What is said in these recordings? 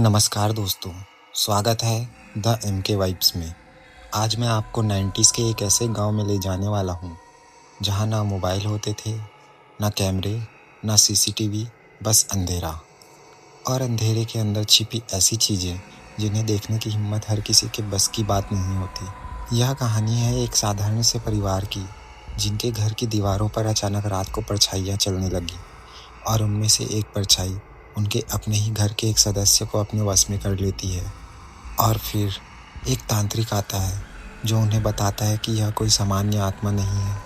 नमस्कार दोस्तों, स्वागत है द एमके वाइब्स में। आज मैं आपको 90s के एक ऐसे गांव में ले जाने वाला हूं, जहां ना मोबाइल होते थे, ना कैमरे, ना सीसीटीवी, बस अंधेरा। और अंधेरे के अंदर छिपी ऐसी चीज़ें जिन्हें देखने की हिम्मत हर किसी के बस की बात नहीं होती। यह कहानी है एक साधारण से परिवार की, जिनके घर की दीवारों पर अचानक रात को परछाइयाँ चलने लगी और उनमें से एक परछाई उनके अपने ही घर के एक सदस्य को अपने वश में कर लेती है। और फिर एक तांत्रिक आता है जो उन्हें बताता है कि यह कोई सामान्य आत्मा नहीं है,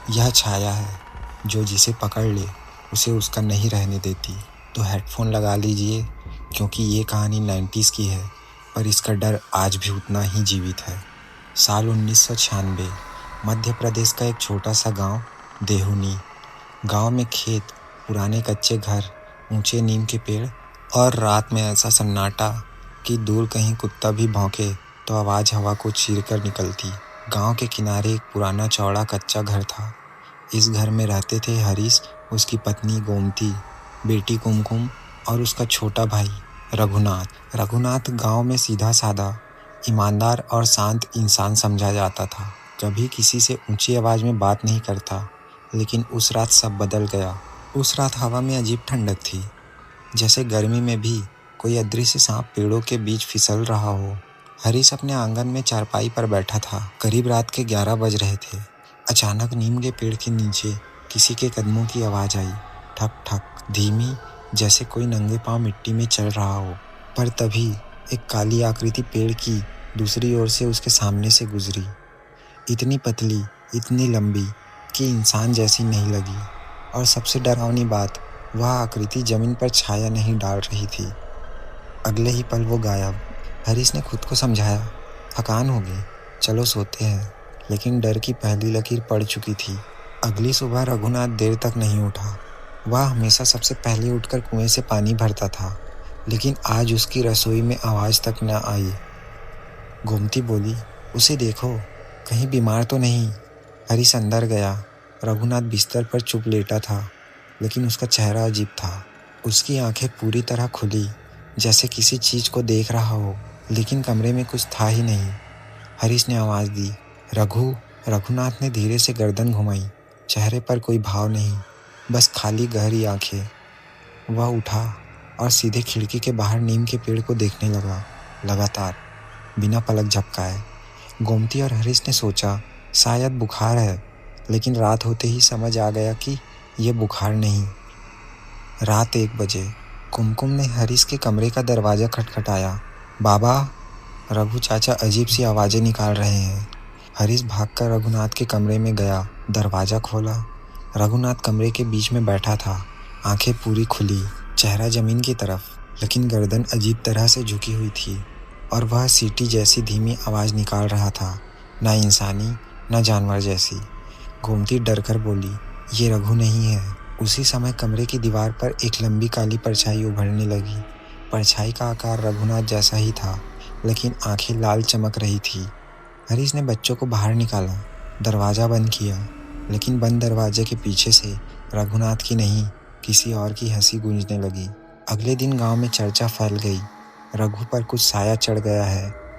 यह छाया है जो जिसे पकड़ ले उसे उसका नहीं रहने देती। तो हेडफोन लगा लीजिए, क्योंकि ये कहानी 90s की है, पर इसका डर आज भी उतना ही जीवित है। साल 1996, मध्य प्रदेश का एक छोटा सा गांव देहुनी। गांव में खेत, पुराने कच्चे घर, ऊंचे नीम के पेड़ और रात में ऐसा सन्नाटा कि दूर कहीं कुत्ता भी भौंके तो आवाज़ हवा को चीर कर निकलती। गांव के किनारे एक पुराना चौड़ा कच्चा घर था। इस घर में रहते थे हरीश, उसकी पत्नी गोमती, बेटी कुमकुम और उसका छोटा भाई रघुनाथ। रघुनाथ गांव में सीधा साधा, ईमानदार और शांत इंसान समझा जाता था। कभी किसी से ऊंची आवाज़ में बात नहीं करता, लेकिन उस रात सब बदल गया। उस रात हवा में अजीब ठंडक थी, जैसे गर्मी में भी कोई अदृश्य सांप पेड़ों के बीच फिसल रहा हो। हरीश अपने आंगन में चारपाई पर बैठा था। करीब रात के 11 बज रहे थे। अचानक नीम के पेड़ के नीचे किसी के कदमों की आवाज़ आई, ठक ठक, धीमी, जैसे कोई नंगे पांव मिट्टी में चल रहा हो। पर तभी एक काली आकृति पेड़ की दूसरी ओर से उसके सामने से गुजरी। इतनी पतली, इतनी लंबी कि इंसान जैसी नहीं लगी। और सबसे डरावनी बात, वह आकृति जमीन पर छाया नहीं डाल रही थी। अगले ही पल वो गायब। हरीश ने खुद को समझाया, थकान होगी, चलो सोते हैं। लेकिन डर की पहली लकीर पड़ चुकी थी। अगली सुबह रघुनाथ देर तक नहीं उठा। वह हमेशा सबसे पहले उठकर कुएं से पानी भरता था, लेकिन आज उसकी रसोई में आवाज़ तक न आई। गोमती बोली, उसे देखो, कहीं बीमार तो नहीं। हरीश अंदर गया। रघुनाथ बिस्तर पर चुप लेटा था, लेकिन उसका चेहरा अजीब था। उसकी आंखें पूरी तरह खुली, जैसे किसी चीज़ को देख रहा हो, लेकिन कमरे में कुछ था ही नहीं। हरीश ने आवाज़ दी, रघु। रघुनाथ ने धीरे से गर्दन घुमाई। चेहरे पर कोई भाव नहीं, बस खाली गहरी आंखें। वह उठा और सीधे खिड़की के बाहर नीम के पेड़ को देखने लगा, लगातार, बिना पलक झपकाए। गोमती और हरीश ने सोचा, शायद बुखार है, लेकिन रात होते ही समझ आ गया कि यह बुखार नहीं। रात 1 बजे कुमकुम ने हरीश के कमरे का दरवाज़ा खटखटाया। बाबा, रघु चाचा अजीब सी आवाज़ें निकाल रहे हैं। हरीश भागकर रघुनाथ के कमरे में गया, दरवाज़ा खोला। रघुनाथ कमरे के बीच में बैठा था, आंखें पूरी खुली, चेहरा ज़मीन की तरफ, लेकिन गर्दन अजीब तरह से झुकी हुई थी। और वह सीटी जैसी धीमी आवाज़ निकाल रहा था, ना इंसानी, ना जानवर जैसी। गोमती डर कर बोली, ये रघु नहीं है। उसी समय कमरे की दीवार पर एक लंबी काली परछाई उभरने लगी। परछाई का आकार रघुनाथ जैसा ही था, लेकिन आंखें लाल चमक रही थी। हरीश ने बच्चों को बाहर निकाला, दरवाज़ा बंद किया, लेकिन बंद दरवाजे के पीछे से रघुनाथ की नहीं, किसी और की हंसी गूंजने लगी। अगले दिन गांव में चर्चा फैल गई, रघु पर कुछ साया चढ़ गया है।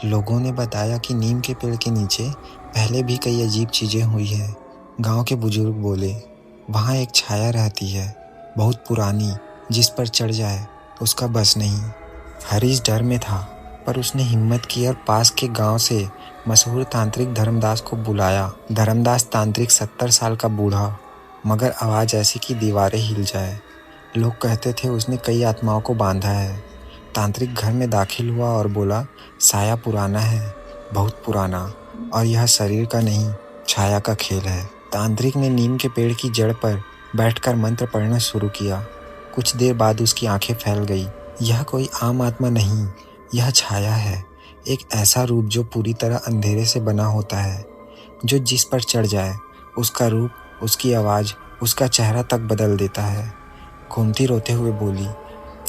लोगों ने बताया कि नीम के पेड़ के नीचे पहले भी कई अजीब चीज़ें हुई हैं। गांव के बुजुर्ग बोले, वहाँ एक छाया रहती है, बहुत पुरानी, जिस पर चढ़ जाए उसका बस नहीं। हरीश डर में था, पर उसने हिम्मत की और पास के गांव से मशहूर तांत्रिक धर्मदास को बुलाया। धर्मदास तांत्रिक 70 साल का बूढ़ा, मगर आवाज़ ऐसी कि दीवारें हिल जाए। लोग कहते थे उसने कई आत्माओं को बांधा है। तांत्रिक घर में दाखिल हुआ और बोला, साया पुराना है, बहुत पुराना, और यह शरीर का नहीं, छाया का खेल है। तांत्रिक ने नीम के पेड़ की जड़ पर बैठकर मंत्र पढ़ना शुरू किया। कुछ देर बाद उसकी आंखें फैल गई। यह कोई आम आत्मा नहीं, यह छाया है, एक ऐसा रूप जो पूरी तरह अंधेरे से बना होता है, जो जिस पर चढ़ जाए उसका रूप, उसकी आवाज़, उसका चेहरा तक बदल देता है। गोमती रोते हुए बोली,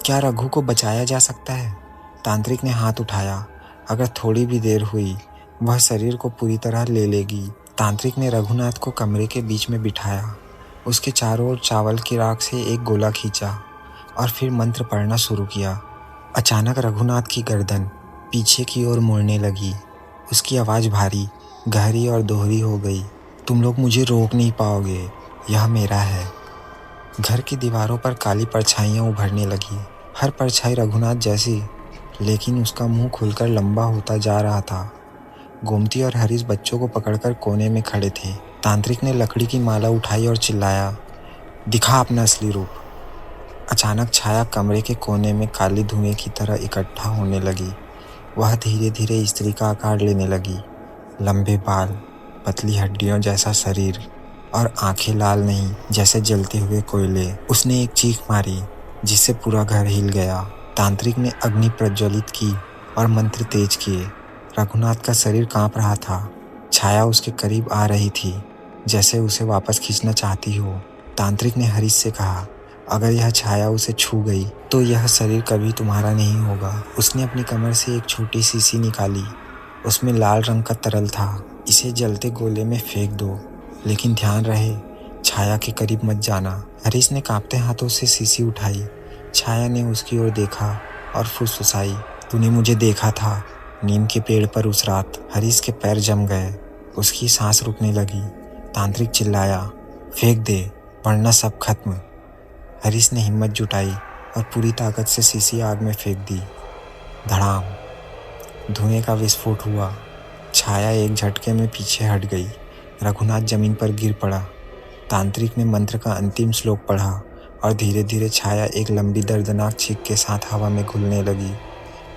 क्या रघु को बचाया जा सकता है? तांत्रिक ने हाथ उठाया, अगर थोड़ी भी देर हुई, वह शरीर को पूरी तरह ले लेगी। तांत्रिक ने रघुनाथ को कमरे के बीच में बिठाया, उसके चारों ओर चावल की राख से एक गोला खींचा और फिर मंत्र पढ़ना शुरू किया। अचानक रघुनाथ की गर्दन पीछे की ओर मुड़ने लगी। उसकी आवाज़ भारी, गहरी और दोहरी हो गई। तुम लोग मुझे रोक नहीं पाओगे, यह मेरा है। घर की दीवारों पर काली परछाइयाँ उभरने लगी, हर परछाई रघुनाथ जैसी, लेकिन उसका मुंह खुलकर लंबा होता जा रहा था। गोमती और हरीश बच्चों को पकड़कर कोने में खड़े थे। तांत्रिक ने लकड़ी की माला उठाई और चिल्लाया, दिखा अपना असली रूप। अचानक छाया कमरे के कोने में काली धुएं की तरह इकट्ठा होने लगी। वह धीरे धीरे स्त्री का आकार लेने लगी। लंबे बाल, पतली हड्डियों जैसा शरीर और आंखें लाल नहीं, जैसे जलते हुए कोयले। उसने एक चीख मारी जिससे पूरा घर हिल गया। तांत्रिक ने अग्नि प्रज्वलित की और मंत्र तेज किए। रघुनाथ का शरीर कांप रहा था। छाया उसके करीब आ रही थी, जैसे उसे वापस खींचना चाहती हो। तांत्रिक ने हरीश से कहा, अगर यह छाया उसे छू गई तो यह शरीर कभी तुम्हारा नहीं होगा। उसने अपनी कमर से एक छोटी शीशी निकाली। उसमें लाल रंग का तरल था। इसे जलते गोले में फेंक दो, लेकिन ध्यान रहे छाया के करीब मत जाना। हरीश ने कांपते हाथों से शीशी उठाई। छाया ने उसकी ओर देखा और फुसफुसाई, तूने मुझे देखा था नीम के पेड़ पर उस रात। हरीश के पैर जम गए, उसकी सांस रुकने लगी। तांत्रिक चिल्लाया, फेंक दे वरना सब खत्म। हरीश ने हिम्मत जुटाई और पूरी ताकत से शीशी आग में फेंक दी। धड़ाम, धुएं का विस्फोट हुआ। छाया एक झटके में पीछे हट गई। रघुनाथ जमीन पर गिर पड़ा। तांत्रिक ने मंत्र का अंतिम श्लोक पढ़ा और धीरे धीरे छाया एक लंबी दर्दनाक छींक के साथ हवा में घुलने लगी।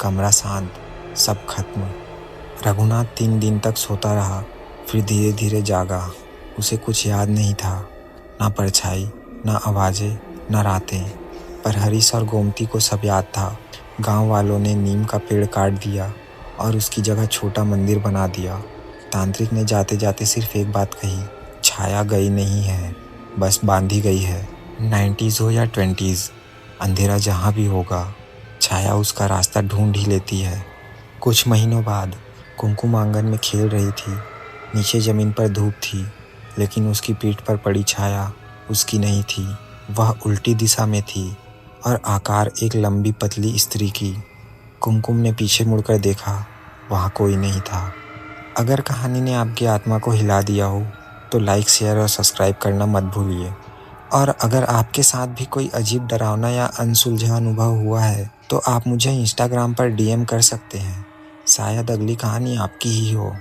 कमरा शांत, सब खत्म। रघुनाथ 3 दिन तक सोता रहा, फिर धीरे धीरे जागा। उसे कुछ याद नहीं था, ना परछाई, ना आवाज़ें, ना रातें। पर हरीश और गोमती को सब याद था। गांव वालों ने नीम का पेड़ काट दिया और उसकी जगह छोटा मंदिर बना दिया। तांत्रिक ने जाते जाते सिर्फ एक बात कही, छाया गई नहीं है, बस बांधी गई है। 90s हो या 20s, अंधेरा जहाँ भी होगा, छाया उसका रास्ता ढूंढ ही लेती है। कुछ महीनों बाद कुमकुम आंगन में खेल रही थी। नीचे ज़मीन पर धूप थी, लेकिन उसकी पीठ पर पड़ी छाया उसकी नहीं थी। वह उल्टी दिशा में थी और आकार एक लंबी पतली स्त्री की। कुमकुम ने पीछे मुड़कर देखा, वहाँ कोई नहीं था। अगर कहानी ने आपकी आत्मा को हिला दिया हो तो लाइक, शेयर और सब्सक्राइब करना मत भूलिए। और अगर आपके साथ भी कोई अजीब, डरावना या अनसुलझा अनुभव हुआ है तो आप मुझे इंस्टाग्राम पर DM कर सकते हैं। शायद अगली कहानी आपकी ही हो।